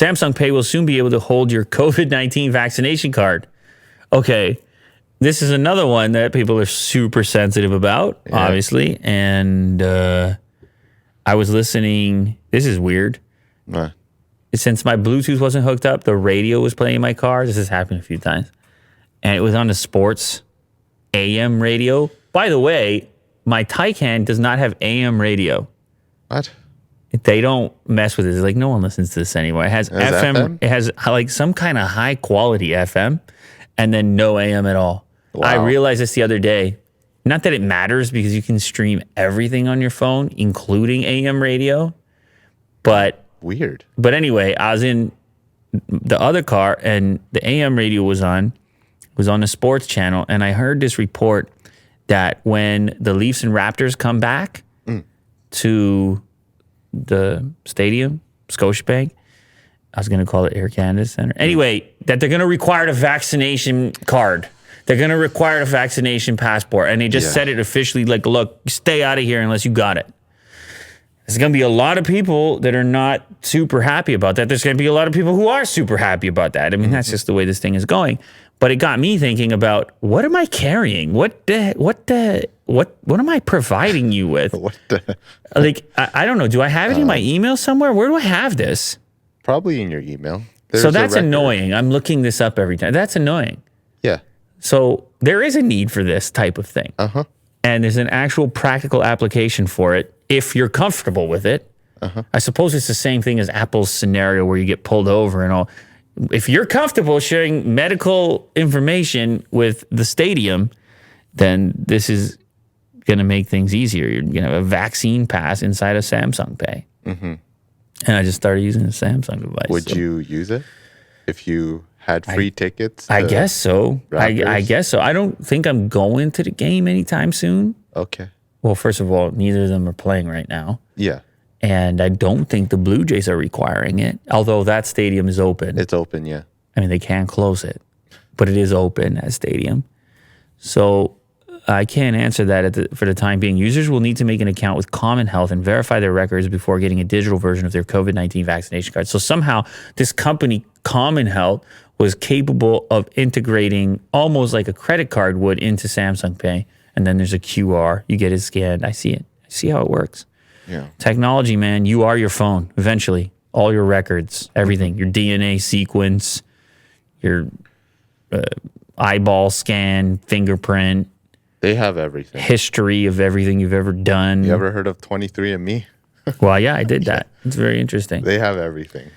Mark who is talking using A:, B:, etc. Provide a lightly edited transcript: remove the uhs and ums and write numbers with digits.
A: Samsung Pay will soon be able to hold your COVID-19 vaccination card. Okay, this is another one that people are super sensitive about, obviously. And I was listening. This is weird. Since my Bluetooth wasn't hooked up, the radio was playing in my car. This has happened a few times. And it was on the sports AM radio. By the way, my Taycan does not have AM radio.
B: What?
A: They don't mess with it. It's like, no one listens to this anymore. It has FM. It has like some kind of high quality FM and then no AM at all. Wow. I realized this the other day. Not that it matters because you can stream everything on your phone, including AM radio. But
B: weird.
A: But anyway, I was in the other car and the AM radio was on. It was on the sports channel. And I heard this report that when the Leafs and Raptors come back to the stadium, Scotiabank, I was going to call it Air Canada Center. Anyway, that they're going to require a vaccination card. They're going to require a vaccination passport. And they just said it officially, like, look, stay out of here unless you got it. There's going to be a lot of people that are not super happy about that. There's going to be a lot of people who are super happy about that. I mean, that's just the way this thing is going. But it got me thinking about, what am I carrying? What am I providing you with? Like, I don't know. Do I have it in my email somewhere? Where do I have this?
B: Probably in your email.
A: So that's annoying. I'm looking this up every time. That's annoying.
B: Yeah.
A: So there is a need for this type of thing. And there's an actual practical application for it if you're comfortable with it. I suppose it's the same thing as Apple's scenario where you get pulled over and all. If you're comfortable sharing medical information with the stadium, then this is going to make things easier. You're going to have a vaccine pass inside of Samsung Pay. And I just started using the Samsung device.
B: Would you use it if you had free tickets?
A: I guess so. I guess so. I don't think I'm going to the game anytime soon.
B: Okay.
A: Well, first of all, neither of them are playing right now.
B: Yeah.
A: And I don't think the Blue Jays are requiring it, although that stadium is open.
B: It's open, yeah.
A: I mean, they can't close it, but it is open, that stadium. So I can't answer that for the time being. Users will need to make an account with Common Health and verify their records before getting a digital version of their COVID-19 vaccination card. So somehow this company, Common Health, was capable of integrating almost like a credit card would into Samsung Pay. And then there's a QR. You get it scanned. I see it. I see how it works.
B: Yeah.
A: Technology, man, you are your phone eventually. All your records, everything, your DNA sequence, your eyeball scan, fingerprint.
B: They have everything.
A: History of everything you've ever done.
B: You ever heard of 23andMe?
A: Well, yeah, I did that. It's very interesting.
B: They have everything.